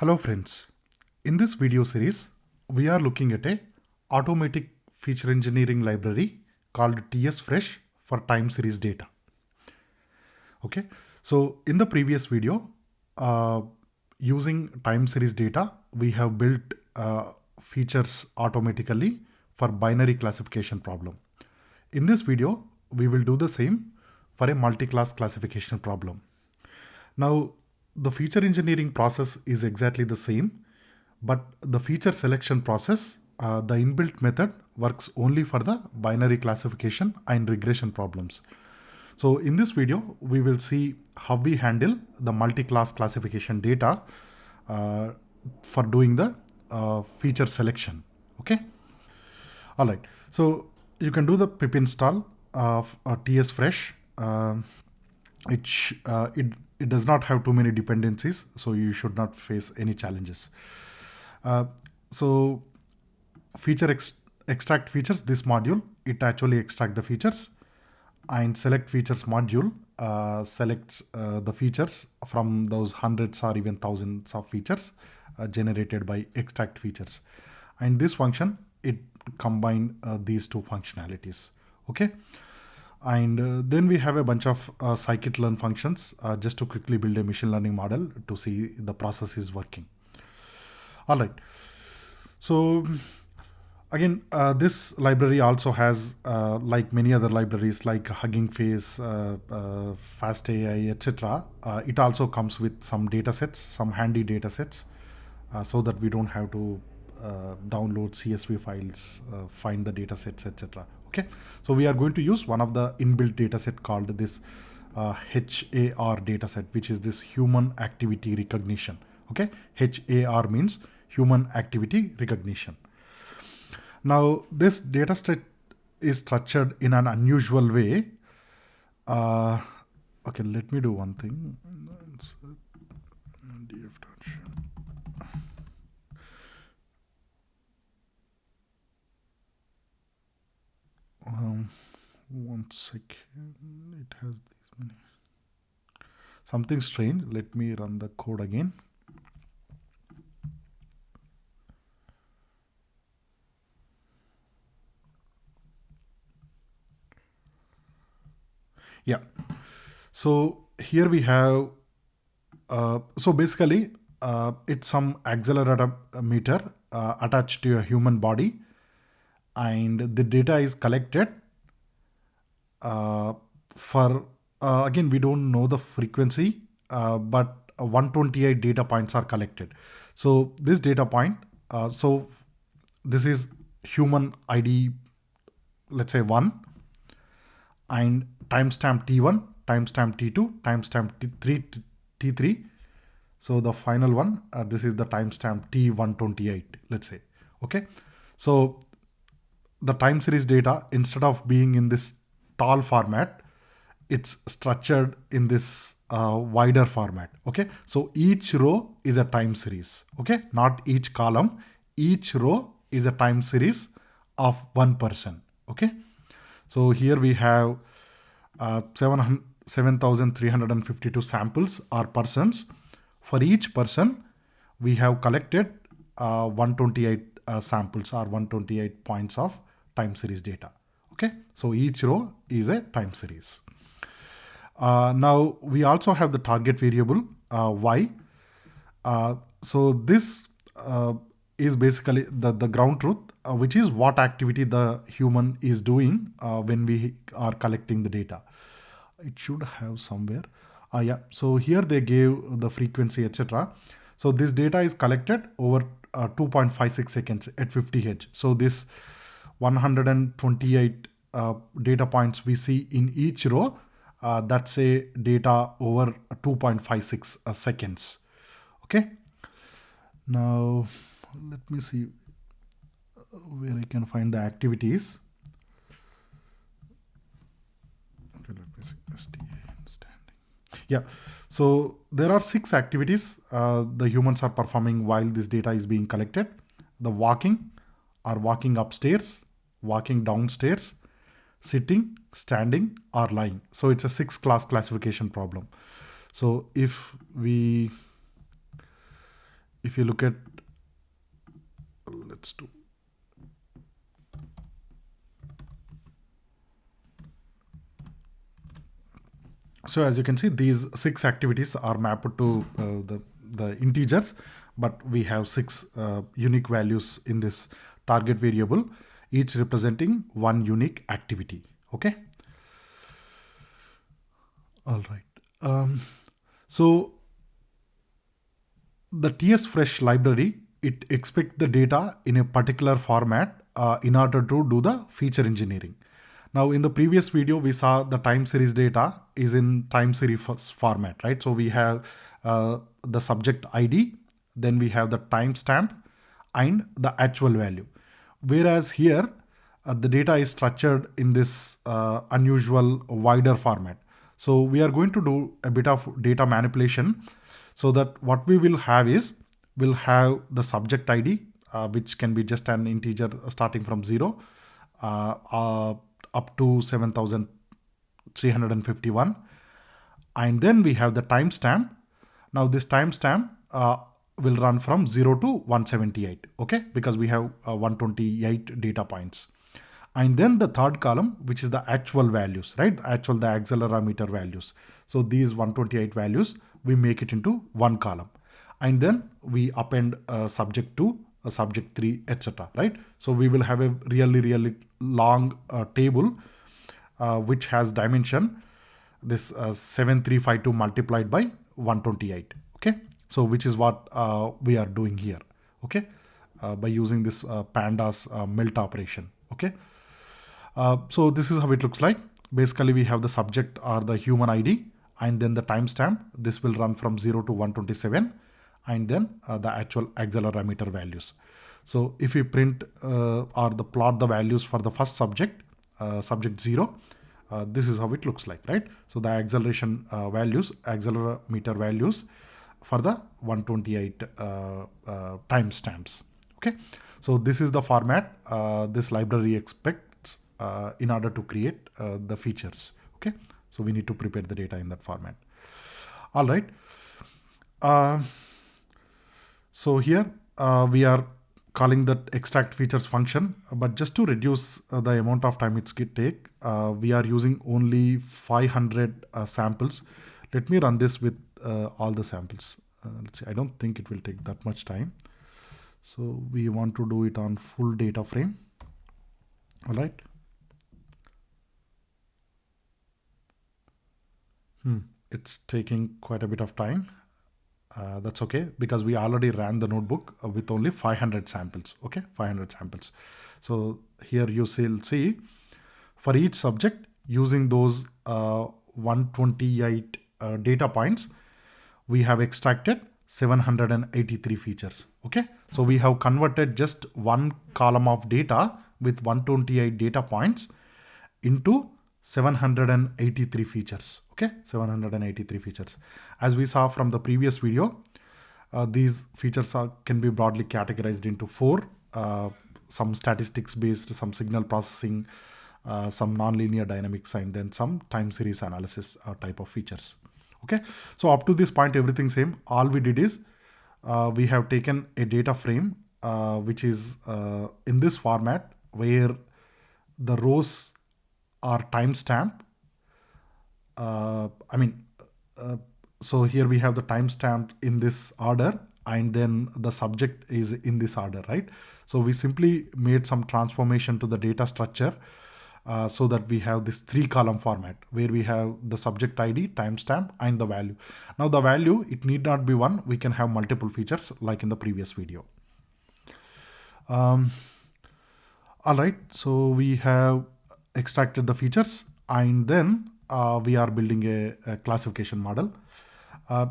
Hello friends, in this video series we are looking at a automatic feature engineering library called TSFRESH for time series data. Okay, so in the previous video using time series data we have built features automatically for binary classification problem. In this video we will do the same for a multi-class classification problem. Now, the feature engineering process is exactly the same, but the feature selection process, the inbuilt method works only for the binary classification and regression problems. So in this video, we will see how we handle the multi-class classification data for doing the feature selection. Okay. All right. So you can do the pip install of TSFRESH. It does not have too many dependencies, so you should not face any challenges. So extract features, this module, it actually extract the features, and select features module selects the features from those hundreds or even thousands of features generated by extract features. And this function, it combine these two functionalities. Okay. And then we have a bunch of scikit-learn functions just to quickly build a machine learning model to see the process is working. All right. So again, this library also has, like many other libraries like Hugging Face, FastAI, etc. It also comes with some data sets, some handy data sets, so that we don't have to download CSV files, find the data sets, etc. Okay, so we are going to use one of the inbuilt data set called this HAR data set, which is this human activity recognition. Okay, HAR means human activity recognition. Now this data set is structured in an unusual way. Okay, let me do one thing. One second, it has these many. Something strange. Let me run the code again. Yeah. So here we have, so basically it's some accelerometer attached to a human body, and the data is collected for, again, we don't know the frequency, but 128 data points are collected. So this data point, so this is human ID, let's say 1, and timestamp T1, timestamp T2, timestamp T3, T3. So the final one, this is the timestamp T128, let's say. Okay. So the time series data, instead of being in this tall format, it's structured in this wider format. Okay. So each row is a time series. Okay. Not each column. Each row is a time series of one person. Okay. So here we have 7,352 samples or persons. For each person, we have collected 128 samples or 128 points of time series data. Okay, so each row is a time series. Now we also have the target variable y. So this is basically the ground truth, which is what activity the human is doing when we are collecting the data. It should have somewhere. Yeah. So here they gave the frequency, etc. So this data is collected over 2.56 seconds at 50 Hz. So this 128 data points we see in each row, that's a data over 2.56 seconds. Okay. Now let me see where I can find the activities. Okay, let me see. Yeah, so there are 6 activities the humans are performing while this data is being collected. The walking, or walking upstairs, walking downstairs, sitting, standing, or lying. So it's a 6-class classification problem. So if we if you look at, let's do, so as you can see, these 6 activities are mapped to the integers, but we have 6 unique values in this target variable, each representing one unique activity. Okay. All right. So the TSFRESH library, it expects the data in a particular format in order to do the feature engineering. Now, in the previous video, we saw the time series data is in time series format, right? So we have the subject ID, then we have the timestamp and the actual value. Whereas here, the data is structured in this unusual wider format. So we are going to do a bit of data manipulation, so that what we will have is, we'll have the subject ID, which can be just an integer starting from 0 up to 7,351. And then we have the timestamp. Now this timestamp will run from 0 to 178, okay? Because we have 128 data points. And then the third column, which is the actual values, right? The accelerometer values. So these 128 values, we make it into one column. And then we append subject 2, subject 3, etc., right? So we will have a really long table which has dimension, this 7352 multiplied by 128, okay? So which is what we are doing here, okay? By using this pandas melt operation, okay? So this is how it looks like. Basically, we have the subject or the human ID, and then the timestamp. This will run from 0 to 127, and then the actual accelerometer values. So if we print or the plot the values for the first subject, subject 0, this is how it looks like, right? So the acceleration values, accelerometer values for the 128 timestamps. Okay, so this is the format this library expects in order to create the features. Okay, so we need to prepare the data in that format. All right. So here we are calling that extract features function, but just to reduce the amount of time it's take, we are using only 500 samples. Let me run this with all the samples. Let's see, I don't think it will take that much time. So we want to do it on full data frame. All right. It's taking quite a bit of time. That's okay, because we already ran the notebook with only 500 samples. Okay, 500 samples. So here you see for each subject, using those 128 data points, we have extracted 783 features. Okay, so we have converted just one column of data with 128 data points into 783 features. Okay, 783 features. As we saw from the previous video, these features can be broadly categorized into 4: some statistics based, some signal processing, some nonlinear dynamics, and then some time series analysis type of features. Okay, so up to this point, everything same. All we did is we have taken a data frame which is in this format, where the rows are timestamp. So here we have the timestamp in this order, and then the subject is in this order, right? So we simply made some transformation to the data structure so that we have this 3-column format, where we have the subject ID, timestamp, and the value. Now the value, it need not be one. We can have multiple features like in the previous video. All right, so we have extracted the features, and then we are building a classification model.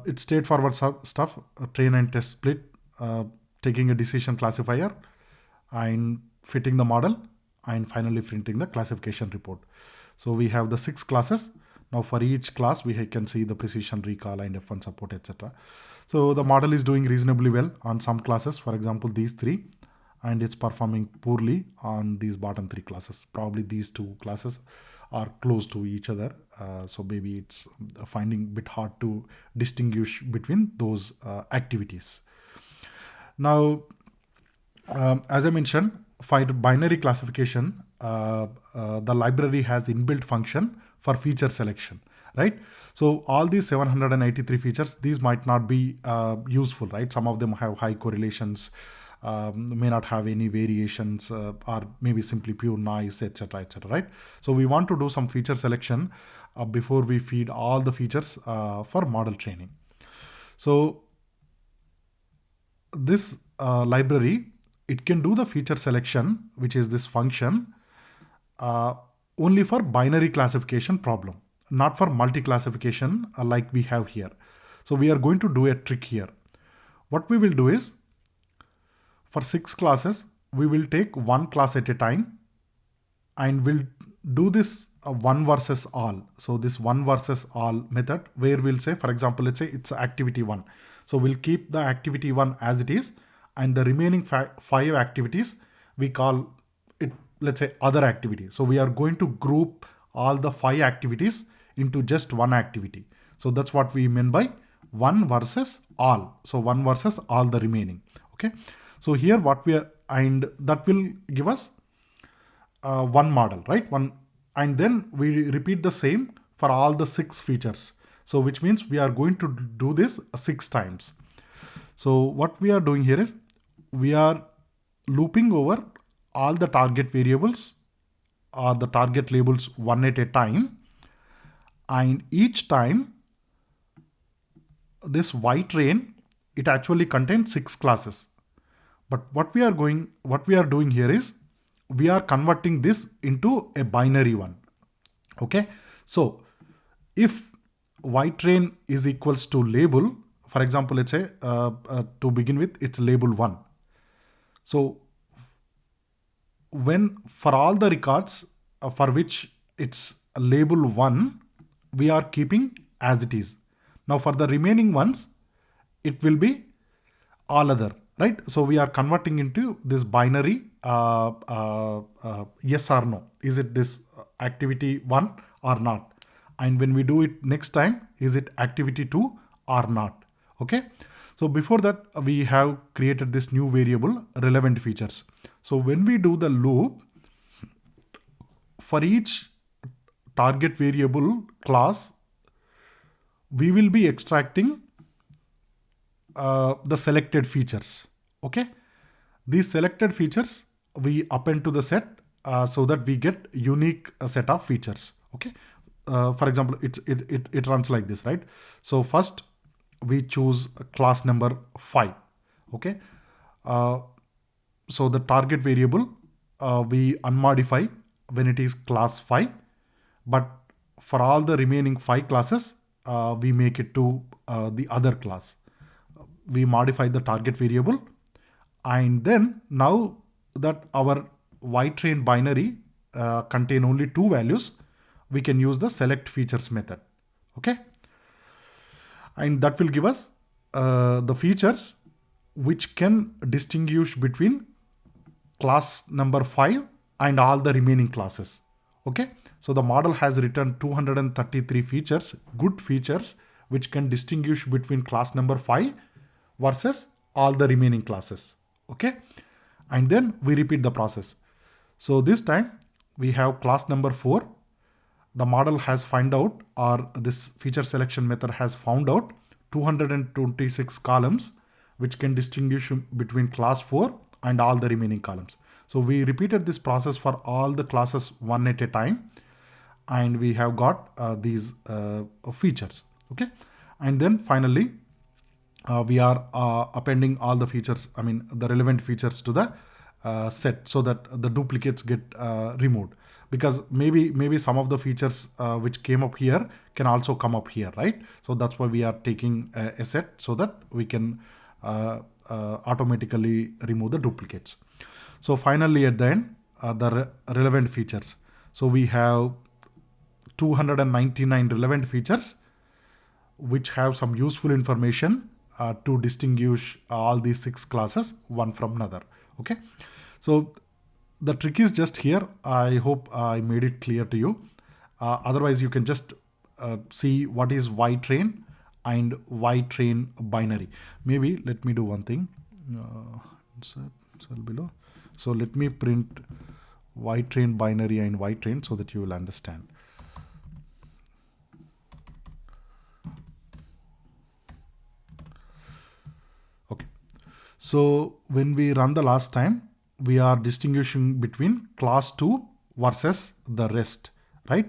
It's straightforward stuff: train and test split, taking a decision classifier and fitting the model, and finally printing the classification report. So we have the 6 classes. Now for each class, we can see the precision, recall, and F1 support, etc. So the model is doing reasonably well on some classes, for example, these 3, and it's performing poorly on these bottom 3 classes. Probably these 2 classes are close to each other. So maybe it's finding a bit hard to distinguish between those activities. Now, as I mentioned, for binary classification, the library has inbuilt function for feature selection, right? So all these 783 features, these might not be useful, right? Some of them have high correlations, may not have any variations, or maybe simply pure noise, etc., etc., right? So we want to do some feature selection before we feed all the features for model training. So this library, it can do the feature selection, which is this function, uh, only for binary classification problem, not for multi-classification like we have here. So we are going to do a trick here. What we will do is, for 6 classes, we will take one class at a time, and we'll do this one versus all. So this one versus all method, where we'll say, for example, let's say it's activity 1. So we'll keep the activity 1 as it is, and the remaining 5 activities, we call it, let's say, other activity. So we are going to group all the 5 activities into just one activity. So that's what we mean by one versus all. So one versus all the remaining. Okay. So here what we are, and that will give us one model, right? One, and then we repeat the same for all the 6 features. So which means we are going to do this 6 times. So what we are doing here is, we are looping over all the target variables or the target labels one at a time, and each time this Y train, it actually contains 6 classes. But what we are doing here is, we are converting this into a binary one. Okay. So if Y train is equals to label, for example, let's say to begin with, it's label 1. So when for all the records for which it's label 1, we are keeping as it is. Now for the remaining ones, it will be all other, right? So we are converting into this binary yes or no. Is it this activity 1 or not? And when we do it next time, is it activity 2 or not? Okay. So before that, we have created this new variable, relevant features. So when we do the loop, for each target variable class, we will be extracting the selected features. Okay. These selected features we append to the set so that we get unique set of features. Okay. For example, it runs like this, right? So first we choose class number 5. Okay. So the target variable we unmodify when it is class 5, but for all the remaining 5 classes, we make it to the other class. We modify the target variable, and then now that our Y train binary contain only 2 values, we can use the select features method. Okay. And that will give us the features which can distinguish between class number 5 and all the remaining classes. Okay. So the model has returned 233 features, good features, which can distinguish between class number 5 versus all the remaining classes. Okay. And then we repeat the process. So this time we have class number 4. The model has found out, or this feature selection method has found out 226 columns which can distinguish between class 4 and all the remaining columns. So we repeated this process for all the classes one at a time, and we have got these features. Okay. And then finally, we are appending all the features, the relevant features to the set, so that the duplicates get removed, because maybe some of the features which came up here can also come up here, right? So that's why we are taking a set, so that we can automatically remove the duplicates. So finally at the end, the relevant features. So we have 299 relevant features which have some useful information to distinguish all these 6 classes one from another. Okay. So the trick is just here. I hope I made it clear to you. Otherwise you can just see what is Y train and Y train binary. Maybe let me do one thing. insert cell below. So let me print y train binary and y train so that you will understand. Okay. So when we run the last time, we are distinguishing between class 2 versus the rest, right?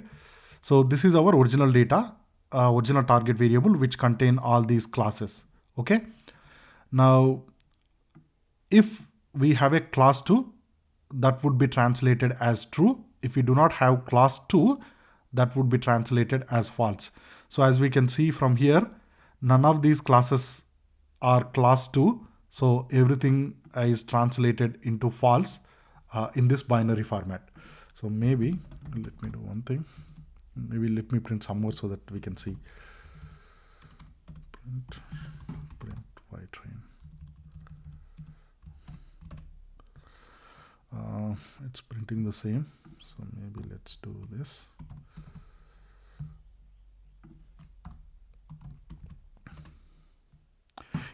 So this is our original data, original target variable, which contain all these classes. Okay. Now, if we have a class 2, that would be translated as true. If we do not have class 2, that would be translated as false. So as we can see from here, none of these classes are class 2. So everything is translated into false in this binary format. So maybe, let me do one thing. Maybe let me print some more so that we can see. Print y train. It's printing the same, so maybe let's do this.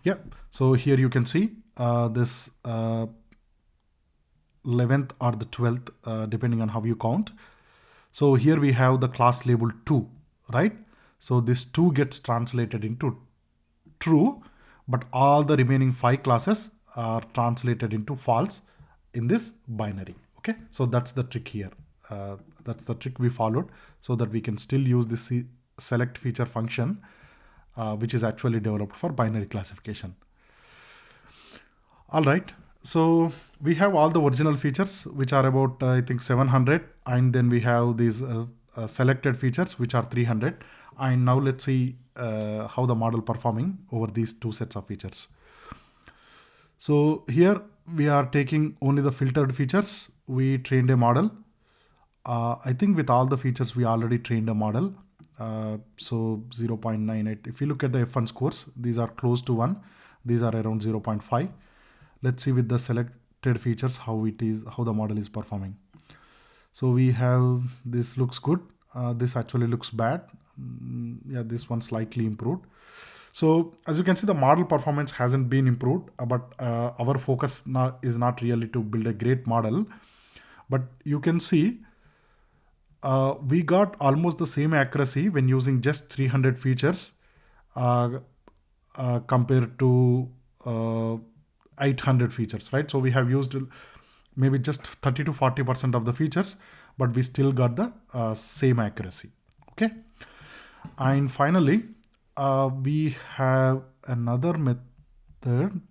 Yeah, so here you can see this 11th or the 12th, depending on how you count. So here we have the class label 2, right? So this 2 gets translated into true, but all the remaining 5 classes are translated into false in this binary. Okay, so that's the trick here. That's the trick we followed so that we can still use this select feature function, which is actually developed for binary classification. All right, so we have all the original features, which are about I think 700, and then we have these selected features, which are 300. And now let's see how the model performing over these two sets of features. So here we are taking only the filtered features. We trained a model. I think with all the features, we already trained a model. So 0.98. If you look at the F1 scores, these are close to 1. These are around 0.5. Let's see with the selected features how the model is performing. So we have, this looks good. This actually looks bad. Yeah, this one slightly improved. So as you can see, the model performance hasn't been improved, but our focus is not really to build a great model. But you can see we got almost the same accuracy when using just 300 features compared to 800 features, right? So we have used maybe just 30 to 40% of the features, but we still got the same accuracy. Okay. And finally, we have another method.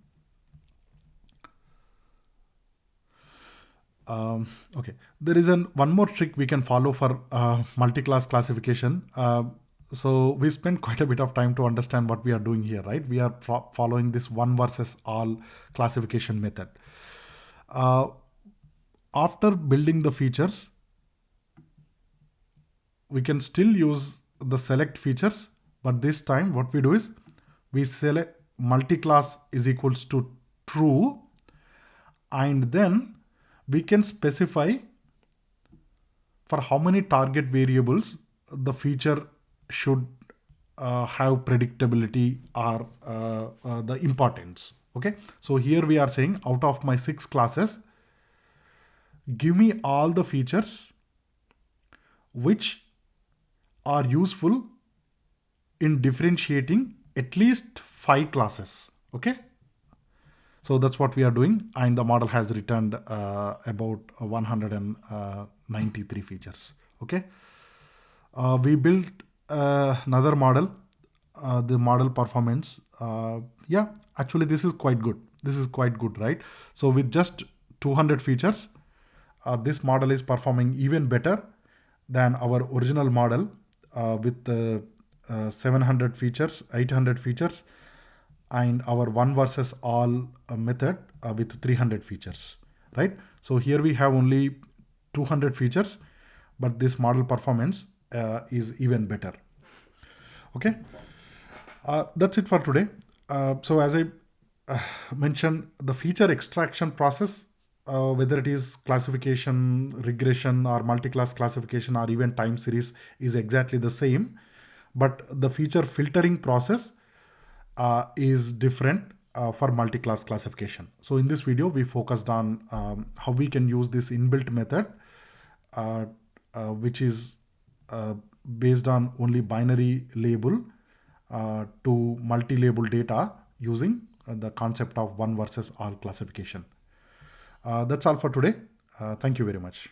Okay, there is one more trick we can follow for multi-class classification. So we spent quite a bit of time to understand what we are doing here, right? We are following this one versus all classification method. After building the features, we can still use the select features, but this time what we do is we select multi-class is equals to true, and then we can specify for how many target variables the feature should have predictability or the importance. Okay, so here we are saying out of my 6 classes, give me all the features which are useful in differentiating at least 5 classes. Okay, so that's what we are doing, and the model has returned about 193 features. Okay, we built another model, the model performance. Yeah, actually this is quite good. This is quite good, right? So with just 200 features, this model is performing even better than our original model with 700 features, 800 features, and our one versus all method with 300 features, right? So here we have only 200 features, but this model performance is even better. Okay, that's it for today. So as I mentioned, the feature extraction process, whether it is classification, regression, or multi-class classification, or even time series, is exactly the same, but the feature filtering process is different. for multi-class classification. So in this video, we focused on how we can use this inbuilt method, which is based on only binary label to multi-label data using the concept of one versus all classification. That's all for today. Thank you very much.